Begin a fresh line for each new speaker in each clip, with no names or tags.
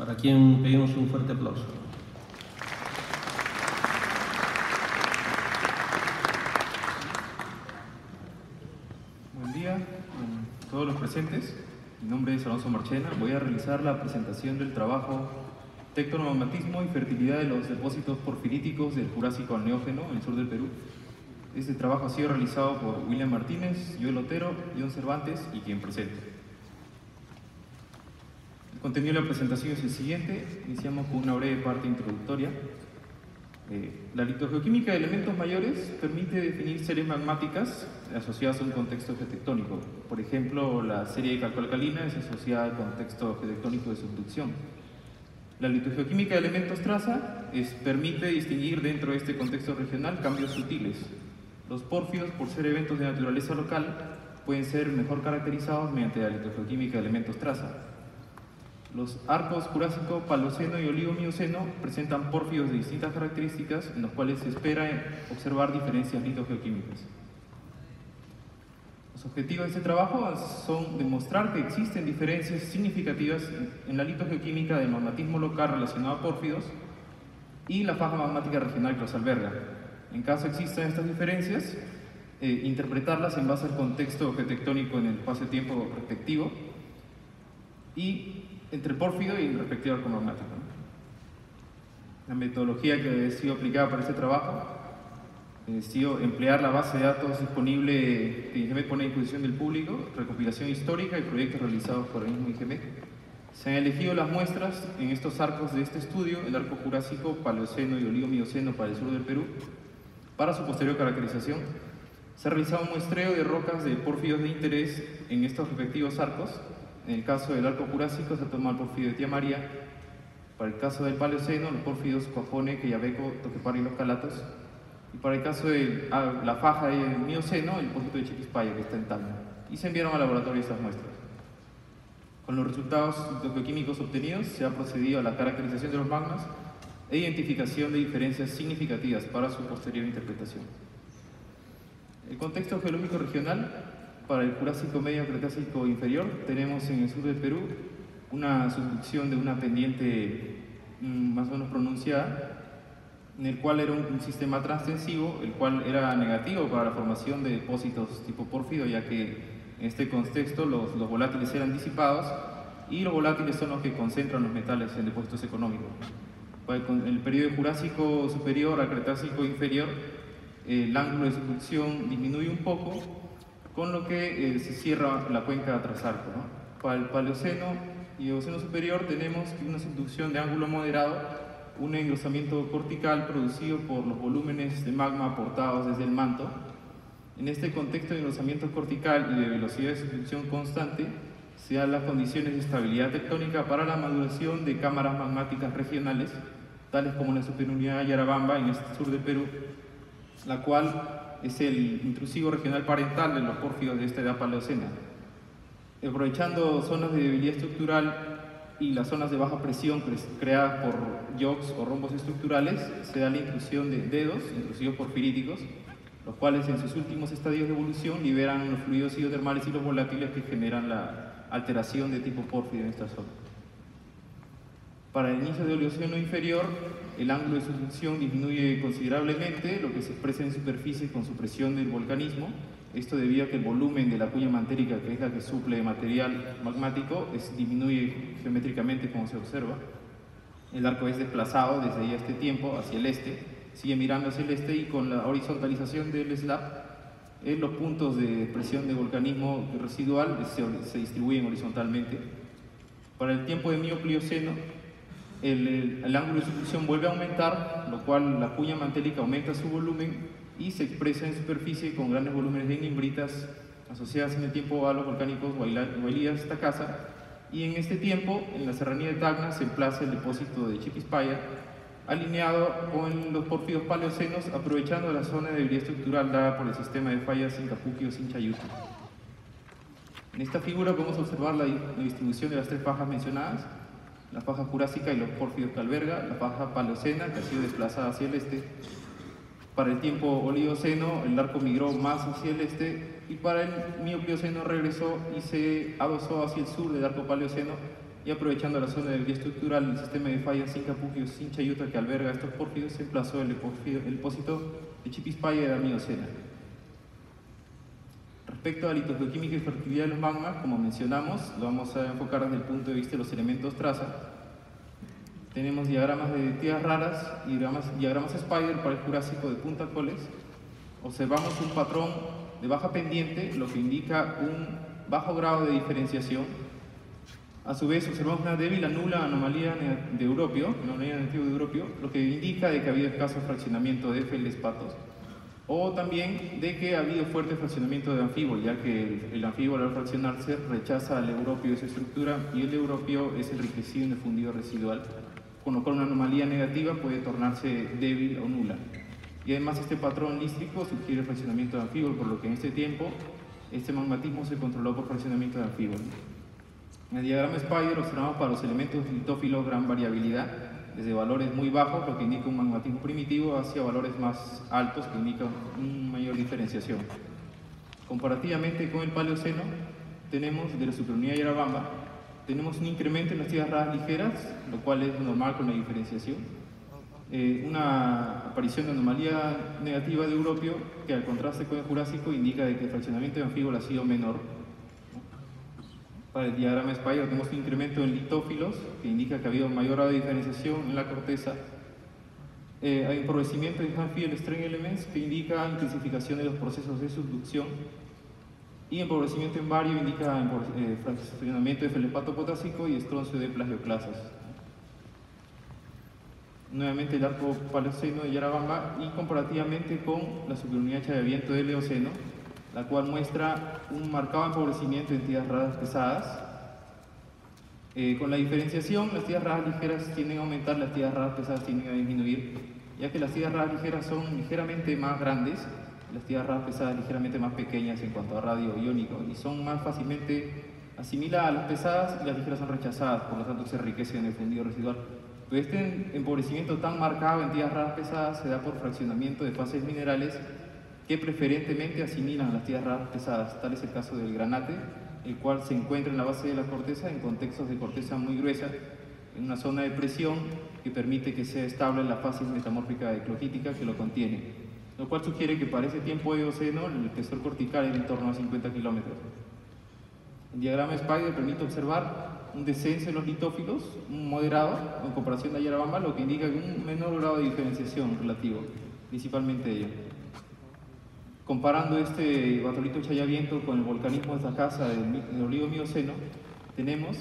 para quien pedimos un fuerte aplauso.
Buen día a todos los presentes. Mi nombre es Alonso Marchena. Voy a realizar la presentación del trabajo Tectonomagmatismo y fertilidad de los depósitos porfiríticos del Jurásico al Neógeno en el sur del Perú. Este trabajo ha sido realizado por William Martínez, Joel Otero, John Cervantes y quien presente. El contenido de la presentación es el siguiente. Iniciamos con una breve parte introductoria. La litogeoquímica de elementos mayores permite definir series magmáticas asociadas a un contexto geotectónico. Por ejemplo, la serie de calcoalcalina es asociada al contexto geotectónico de subducción. La litogeoquímica de elementos traza permite distinguir dentro de este contexto regional cambios sutiles. Los pórfidos, por ser eventos de naturaleza local, pueden ser mejor caracterizados mediante la litogeoquímica de elementos traza. Los arcos Jurásico, Paleoceno y Oligo-Mioceno presentan pórfidos de distintas características en los cuales se espera observar diferencias litogeoquímicas. Los objetivos de este trabajo son demostrar que existen diferencias significativas en la litogeoquímica del magmatismo local relacionado a pórfidos y la faja magmática regional que los alberga. En caso existan estas diferencias, interpretarlas en base al contexto geotectónico en el espacio-tiempo respectivo y entre el pórfido y el respectivo arco magmático. La metodología que ha sido aplicada para este trabajo ha sido emplear la base de datos disponible que INGEMET pone a disposición del público, recopilación histórica y proyectos realizados por el mismo INGEMET. Se han elegido las muestras en estos arcos de este estudio, el arco Jurásico, Paleoceno y Oligo-Mioceno para el sur del Perú. Para su posterior caracterización, se ha realizado un muestreo de rocas de pórfidos de interés en estos respectivos arcos. En el caso del arco Jurásico se toma el pórfido de Tía María. Para el caso del Paleoceno, los pórfidos Cuajone, Queyabeco, Toquepara y Los Calatos. Y para el caso de la faja del Mioceno, el depósito de Chiquispaya, que está en Tacna. Y se enviaron al laboratorio estas muestras. Con los resultados litogeoquímicos obtenidos, se ha procedido a la caracterización de los magmas e identificación de diferencias significativas para su posterior interpretación. El contexto geológico regional. Para el Jurásico medio Cretácico inferior tenemos en el sur del Perú una subducción de una pendiente más o menos pronunciada, en el cual era un sistema transtensivo, el cual era negativo para la formación de depósitos tipo pórfido, ya que en este contexto los volátiles eran disipados y los volátiles son los que concentran los metales en depósitos económicos. En el periodo Jurásico superior al Cretácico inferior, el ángulo de subducción disminuye un poco, con lo que se cierra la cuenca tras arco, ¿no? Para el Paleoceno y Eoceno superior tenemos una subducción de ángulo moderado, un engrosamiento cortical producido por los volúmenes de magma aportados desde el manto. En este contexto de engrosamiento cortical y de velocidad de subducción constante, se dan las condiciones de estabilidad tectónica para la maduración de cámaras magmáticas regionales, tales como la superunidad Yarabamba en el sur del Perú, la cual es el intrusivo regional parental de los pórfidos de esta edad paleocena. Aprovechando zonas de debilidad estructural y las zonas de baja presión creadas por yoks o rombos estructurales, se da la intrusión de dedos, intrusivos porfiríticos, los cuales en sus últimos estadios de evolución liberan los fluidos hidrotermales y los volátiles que generan la alteración de tipo pórfido en esta zona. Para el inicio del Oligoceno inferior, el ángulo de subducción disminuye considerablemente, lo que se expresa en superficie con supresión del volcanismo. Esto debido a que el volumen de la cuña mantérica, que es la que suple material magmático, disminuye geométricamente como se observa. El arco es desplazado desde ahí a este tiempo hacia el este, sigue mirando hacia el este y con la horizontalización del slab, los puntos de presión de volcanismo residual se distribuyen horizontalmente. Para el tiempo de Mioplioceno, el ángulo de subducción vuelve a aumentar, lo cual la cuña mantérica aumenta su volumen y se expresa en superficie con grandes volúmenes de nimbritas asociadas en el tiempo a los volcánicos Huaylillas Tacasa, y en este tiempo, en la serranía de Tacna, se emplaza el depósito de Chiquispaya, alineado con los pórfidos paleocenos, aprovechando la zona de debilidad estructural dada por el sistema de fallas Sincapuqui o Sinchayuti. En esta figura podemos observar la distribución de las tres fajas mencionadas: la faja jurásica y los pórfidos que alberga, la faja paleocena, que ha sido desplazada hacia el este. Para el tiempo oligoceno, el arco migró más hacia el este, y para el mioplioceno regresó y se adosó hacia el sur del arco paleoceno, y aprovechando la zona del vía estructural del sistema de fallas sin Capugio, sin Chayuta que alberga estos pórfidos, se emplazó el depósito de Chipispaya de edad miocena. Respecto a litogeoquímica y fertilidad de los magmas, como mencionamos, lo vamos a enfocar desde el punto de vista de los elementos traza. Tenemos diagramas de tierras raras y diagramas Spider para el Jurásico de Punta Coles. Observamos un patrón de baja pendiente, lo que indica un bajo grado de diferenciación. A su vez, observamos una débil a nula anomalía de Europio, anomalía negativa de Europio, lo que indica de que ha habido escaso fraccionamiento de feldespatos, o también de que ha habido fuerte fraccionamiento de anfíbol, ya que el anfíbol al fraccionarse rechaza al europio de su estructura y el europio es enriquecido en el fundido residual, con lo cual una anomalía negativa puede tornarse débil o nula. Y además este patrón lístico sugiere fraccionamiento de anfíbol, por lo que en este tiempo este magmatismo se controló por fraccionamiento de anfíbol. En el diagrama Spider observamos para los elementos litófilos gran variabilidad, desde valores muy bajos, lo que indica un magmatismo primitivo, hacia valores más altos, que indican una mayor diferenciación. Comparativamente con el Paleoceno, tenemos de la superunidad Yarabamba, tenemos un incremento en las tierras raras ligeras, lo cual es normal con la diferenciación. Una aparición de anomalía negativa de Europio, que al contraste con el Jurásico indica de que el fraccionamiento de anfíbol ha sido menor. Para el diagrama Spider tenemos un incremento en litófilos, que indica que ha habido mayor grado de diferenciación en la corteza. Hay empobrecimiento en Hanfield Strain Elements, que indica intensificación de los procesos de subducción. Y empobrecimiento en bario indica fraccionamiento de feldespato potásico y estroncio de plagioclasas. Nuevamente el arco paleoceno de Yarabamba y comparativamente con la superunidad Chayaviento del Eoceno, la cual muestra un marcado empobrecimiento en tierras raras pesadas. Con la diferenciación, las tierras raras ligeras tienden a aumentar, las tierras raras pesadas tienden a disminuir, ya que las tierras raras ligeras son ligeramente más grandes, las tierras raras pesadas ligeramente más pequeñas en cuanto a radio iónico, y son más fácilmente asimiladas a las pesadas y las ligeras son rechazadas, por lo tanto se enriquecen en el fundido residual. Pero este empobrecimiento tan marcado en tierras raras pesadas se da por fraccionamiento de fases minerales que preferentemente asimilan a las tierras raras pesadas. Tal es el caso del granate, el cual se encuentra en la base de la corteza en contextos de corteza muy gruesa, en una zona de presión que permite que sea estable la fase metamórfica ecloquítica que lo contiene, lo cual sugiere que para ese tiempo eoceno el espesor cortical era en torno a 50 kilómetros. El diagrama Spider permite observar un descenso en los litófilos, un moderado, en comparación a Yarabamba, lo que indica un menor grado de diferenciación relativo, principalmente ello. Comparando este batolito Chayaviento con el volcanismo de esta casa del Oligoceno, tenemos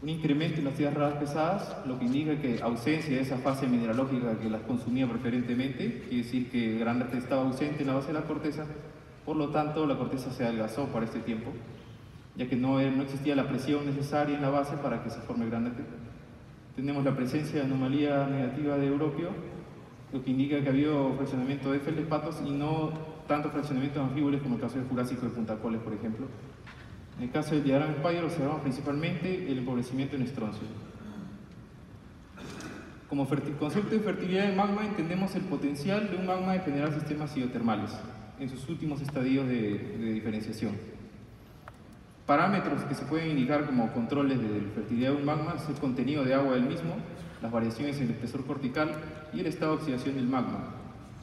un incremento en las tierras raras pesadas, lo que indica que ausencia de esa fase mineralógica que las consumía preferentemente, quiere decir que el granate estaba ausente en la base de la corteza, por lo tanto la corteza se adelgazó para este tiempo, ya que no existía la presión necesaria en la base para que se forme el granate. Tenemos la presencia de anomalía negativa de europio, lo que indica que ha habido fraccionamiento de feldespatos y no tanto fraccionamiento de anfíboles como el caso del Jurásico de Punta Coles, por ejemplo. En el caso del diagrama Spider observamos principalmente el empobrecimiento en estroncio. Como concepto de fertilidad del magma entendemos el potencial de un magma de generar sistemas hidrotermales en sus últimos estadios de diferenciación. Parámetros que se pueden indicar como controles de la fertilidad de un magma es el contenido de agua del mismo, las variaciones en el espesor cortical y el estado de oxidación del magma.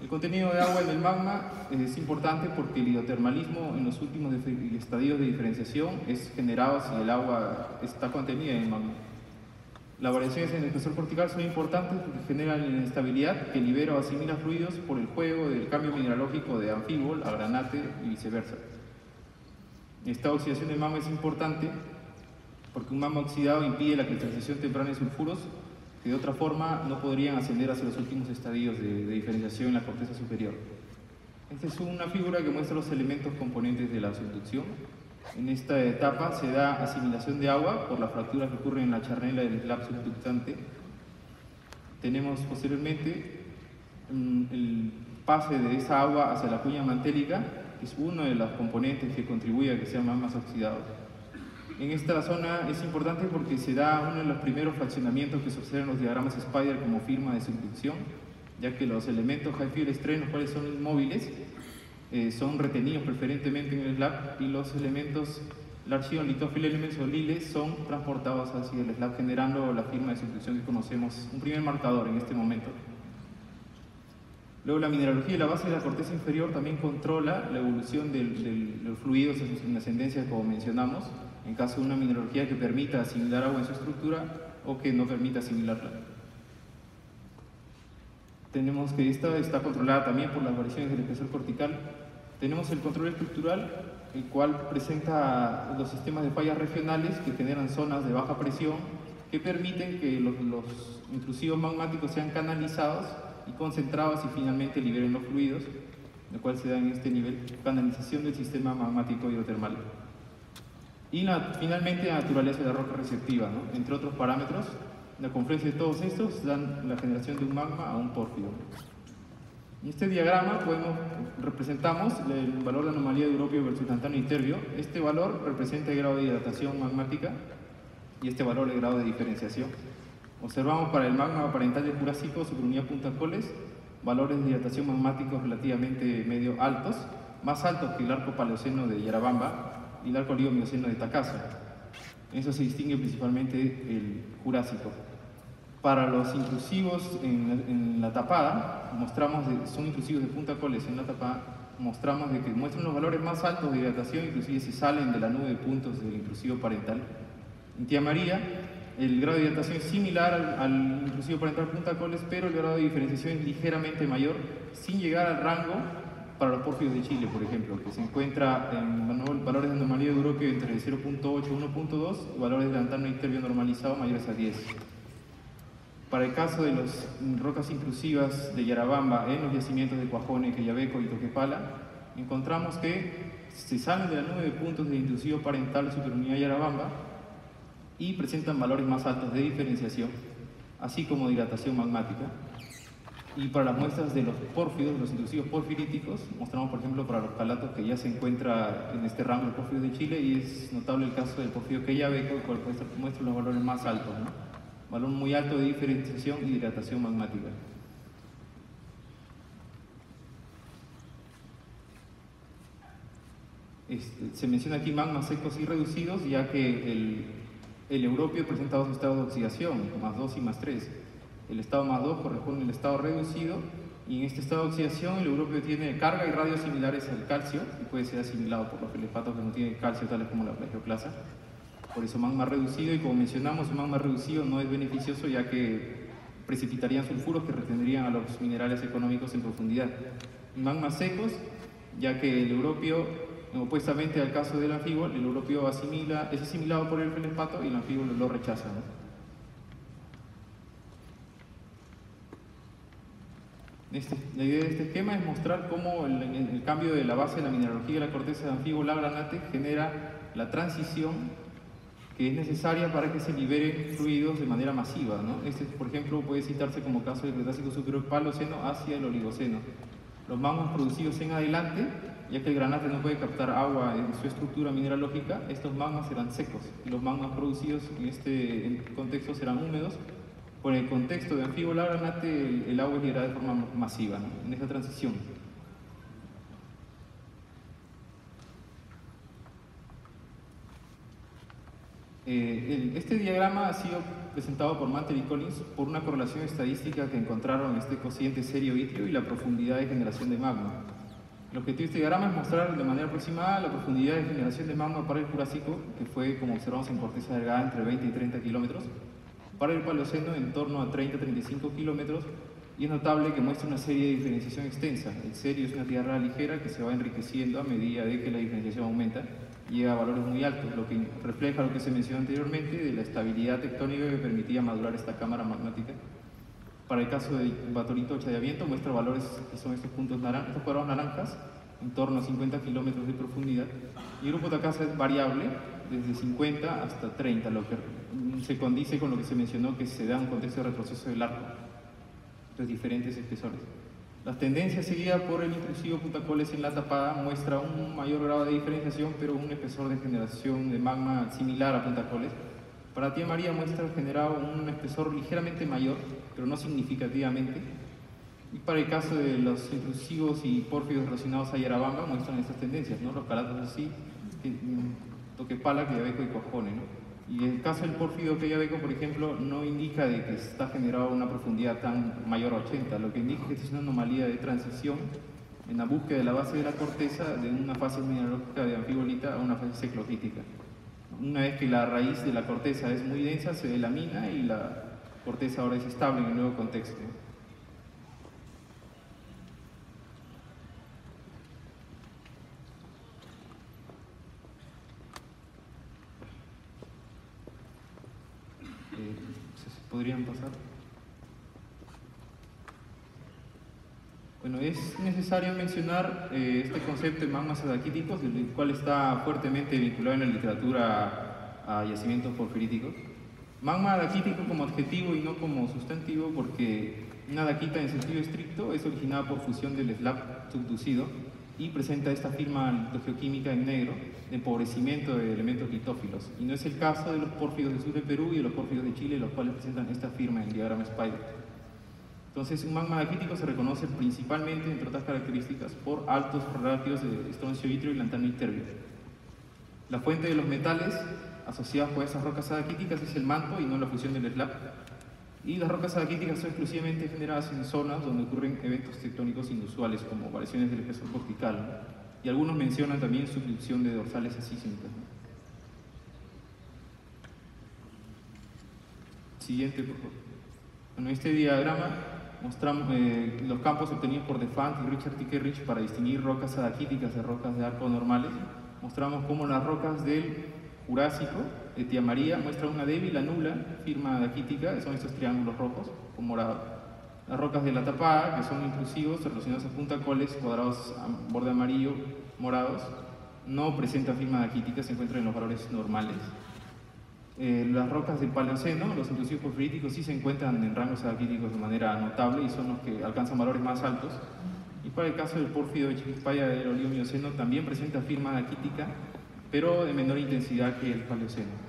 El contenido de agua en el magma es importante porque el hidrotermalismo en los últimos estadios de diferenciación es generado si el agua está contenida en el magma. Las variaciones en el espesor cortical son importantes porque generan inestabilidad que libera o asimila fluidos por el juego del cambio mineralógico de anfíbol a granate y viceversa. El estado de oxidación del magma es importante porque un magma oxidado impide la cristalización temprana de sulfuros que de otra forma no podrían ascender hacia los últimos estadios de diferenciación en la corteza superior. Esta es una figura que muestra los elementos componentes de la subducción. En esta etapa se da asimilación de agua por las fracturas que ocurren en la charnela del slab subductante. Tenemos posteriormente el pase de esa agua hacia la cuña mantélica, que es uno de los componentes que contribuye a que sean más oxidados. En esta zona es importante porque se da uno de los primeros fraccionamientos que se observan en los diagramas Spider como firma de subducción, ya que los elementos High-Field Strain, los cuales son inmóviles, son retenidos preferentemente en el slab y los elementos el archivo Lithophil Elements o Lile son transportados hacia el slab generando la firma de sustitución que conocemos, un primer marcador en este momento. Luego la mineralogía de la base de la corteza inferior también controla la evolución de los fluidos en ascendencia, como mencionamos, en caso de una mineralogía que permita asimilar agua en su estructura o que no permita asimilarla. Tenemos que esta está controlada también por las variaciones del espesor cortical. Tenemos el control estructural, el cual presenta los sistemas de fallas regionales que generan zonas de baja presión que permiten que los intrusivos magmáticos sean canalizados y concentrados y finalmente liberen los fluidos, lo cual se da en este nivel, canalización del sistema magmático hidrotermal. Y finalmente la naturaleza de la roca receptiva, ¿no? Entre otros parámetros, la confluencia de todos estos dan la generación de un magma a un pórfido. En este diagrama representamos el valor de anomalía de Europio versus lantano y terbio. Este valor representa el grado de hidratación magmática y este valor el grado de diferenciación. Observamos para el magma aparental del Jurásico, superunidad Punta Coles, valores de hidratación magmáticos relativamente medio altos, más altos que el arco paleoceno de Yarabamba y el arco oligoceno de Tacasa. En eso se distingue principalmente el Jurásico. Para los intrusivos en la tapada, son intrusivos de Punta Coles en la tapada, mostramos de que muestran los valores más altos de hidratación, inclusive se salen de la nube de puntos del intrusivo parental. En Tía María, el grado de hidratación es similar al intrusivo parental Punta Coles, pero el grado de diferenciación es ligeramente mayor, sin llegar al rango para los pórfidos de Chile, por ejemplo, que se encuentra en valores de anomalía de Europio entre 0.8 y 1.2 y valores de lantano y terbio normalizado mayores a 10. Para el caso de las rocas intrusivas de Yarabamba en los yacimientos de Cuajone, Queyabeco y Toquepala, encontramos que se salen de la nube de puntos de intrusivo parental superunidad Yarabamba y presentan valores más altos de diferenciación, así como de hidratación magmática. Y para las muestras de los pórfidos, los intrusivos porfiríticos, mostramos por ejemplo para los calatos que ya se encuentra en este rango de pórfidos de Chile, y es notable el caso del pórfido Queyabeco, el cual muestra los valores más altos, ¿no? Valor muy alto de diferenciación y hidratación magmática. Se menciona aquí magmas secos y reducidos, ya que el europeo presenta dos estados de oxidación, más 2 y más 3. El estado más 2 corresponde al estado reducido, y en este estado de oxidación el europeo tiene carga y radios similares al calcio, y puede ser asimilado por los felespatos que no tienen calcio, tales como la plagioclasa. Por eso magma reducido, y como mencionamos, un magma reducido no es beneficioso, ya que precipitarían sulfuros que retendrían a los minerales económicos en profundidad. Magmas secos, ya que el europeo, opuestamente al caso del anfibio, el europeo es asimilado por el felespato y el anfibio lo rechaza, ¿no? La idea de este esquema es mostrar cómo el cambio de la base de la mineralogía de la corteza de anfibio labranate genera la transición que es necesaria para que se liberen fluidos de manera masiva, ¿no? Por ejemplo, puede citarse como caso del Cretácico superior Paloceno hacia el Oligoceno. Los magmas producidos en adelante, ya que el granate no puede captar agua en su estructura mineralógica, estos magmas serán secos, y los magmas producidos en este contexto serán húmedos. Por el contexto de anfibio labranate, el agua es liberada de forma masiva, ¿no? En esta transición. Este diagrama ha sido presentado por Mantel y Collins por una correlación estadística que encontraron en este cociente serio-vitrio y la profundidad de generación de magma. El objetivo de este diagrama es mostrar de manera aproximada la profundidad de generación de magma para el Jurásico, que fue, como observamos en corteza delgada, entre 20 y 30 kilómetros, para el Paleoceno en torno a 30-35 kilómetros, y es notable que muestra una serie de diferenciación extensa. El serio es una tierra ligera que se va enriqueciendo a medida de que la diferenciación aumenta, llega a valores muy altos, lo que refleja lo que se mencionó anteriormente de la estabilidad tectónica que permitía madurar esta cámara magmática. Para el caso de Batorito Chayaviento muestra valores que son estos puntos estos cuadrados naranjas, en torno a 50 kilómetros de profundidad, y el grupo Tacasa es variable desde 50 hasta 30, lo que se condice con lo que se mencionó que se da un contexto de retroceso del arco, los diferentes espesores. Las tendencias seguidas por el intrusivo Punta Coles en la tapada muestra un mayor grado de diferenciación, pero un espesor de generación de magma similar a Punta Coles. Para Tía María muestra generado un espesor ligeramente mayor, pero no significativamente. Y para el caso de los intrusivos y pórfidos relacionados a Yarabamba muestran estas tendencias, ¿no? Los calatos así, Toquepala, Quillabeco y Cuajone, ¿no? Y en el caso del pórfido Quillabeco, por ejemplo, no indica de que está generado a una profundidad tan mayor a 80, lo que indica que es una anomalía de transición en la búsqueda de la base de la corteza de una fase mineralógica de anfibólita a una fase seclogítica. Una vez que la raíz de la corteza es muy densa, se delamina y la corteza ahora es estable en el nuevo contexto. ¿Podrían pasar? Bueno, es necesario mencionar este concepto de magmas adaquíticos, el cual está fuertemente vinculado en la literatura a yacimientos porfiríticos. Magma adaquítico como adjetivo y no como sustantivo, porque una adaquita en sentido estricto es originada por fusión del slab subducido y presenta esta firma litogeoquímica en negro de empobrecimiento de elementos litófilos. Y no es el caso de los pórfidos del sur de Perú y de los pórfidos de Chile, los cuales presentan esta firma en el diagrama Spider. Entonces, un magma adaquítico se reconoce principalmente, entre otras características, por altos ratios de estroncio itrio y lantano iterbio. La fuente de los metales asociados con esas rocas adaquíticas es el manto y no la fusión del slab. Y las rocas adaquíticas son exclusivamente generadas en zonas donde ocurren eventos tectónicos inusuales, como variaciones del espesor cortical, ¿no? Y algunos mencionan también subducción de dorsales asísmicas, ¿no? Siguiente, por favor. Bueno, en este diagrama mostramos los campos obtenidos por Defant y Richard Tickerich para distinguir rocas adaquíticas de rocas de arco normales. Mostramos cómo las rocas del Jurásico de Tía María muestran una débil a nula firma adaquítica, que son estos triángulos rojos con morado. Las rocas de la Tapada, que son intrusivos relacionados a puntacoles cuadrados a borde amarillo, morados, no presentan firma adaquítica, se encuentran en los valores normales. Las rocas del Paleoceno, los intrusivos porfiríticos, sí se encuentran en rangos adaquíticos de manera notable y son los que alcanzan valores más altos. Y para el caso del pórfido de Chiquispaya del Oligoceno también presenta firma adaquítica, pero de menor intensidad que el Paleoceno.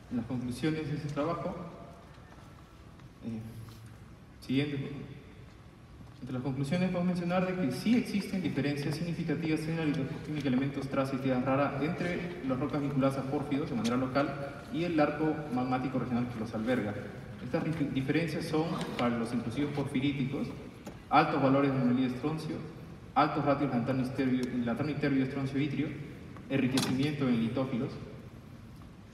En las conclusiones de este trabajo, siguiente. Entre las conclusiones podemos mencionar de que sí existen diferencias significativas en la litogeoquímica de elementos traza y tierra rara entre las rocas vinculadas a pórfidos de manera local y el arco magmático regional que los alberga. Estas diferencias son, para los intrusivos porfiríticos, altos valores de anomalía de estroncio, altos ratios lantano iterbio y estroncio itrio, enriquecimiento en litófilos,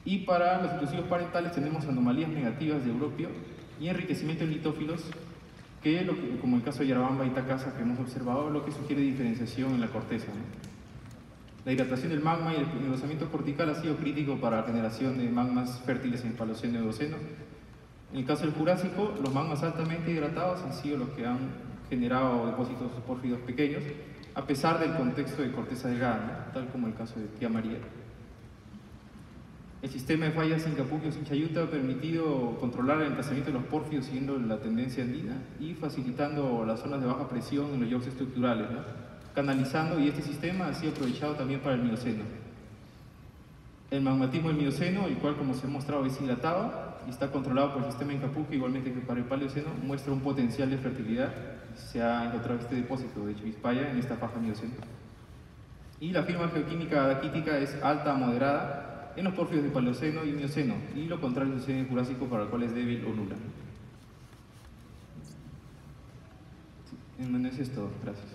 y para los intrusivos parentales tenemos anomalías negativas de europio y enriquecimiento en litófilos, que, como el caso de Yarabamba y Tacasa que hemos observado, lo que sugiere diferenciación en la corteza, ¿no? La hidratación del magma y el engrosamiento cortical ha sido crítico para la generación de magmas fértiles en el Paleoceno y Eoceno. En el caso del Jurásico, los magmas altamente hidratados han sido los que han generado depósitos pórfidos pequeños, a pesar del contexto de corteza delgada, ¿no? Tal como el caso de Tía María. El sistema de fallas Incapuquio-Sinchayuta ha permitido controlar el emplazamiento de los pórfidos siguiendo la tendencia andina y facilitando las zonas de baja presión en los yocks estructurales, ¿no? Canalizando, y este sistema ha sido aprovechado también para el Mioceno. El magmatismo del Mioceno, el cual, como se ha mostrado, es hidratado y está controlado por el sistema Incapuquio, igualmente que para el Paleoceno, muestra un potencial de fertilidad. Se ha encontrado este depósito de Chiquispaya en esta faja Mioceno. Y la firma geoquímica adaquítica es alta a moderada en los pórfidos de Paleoceno y Mioceno, y lo contrario sucede en el Jurásico, para el cual es débil o nula. En eso es todo. Gracias.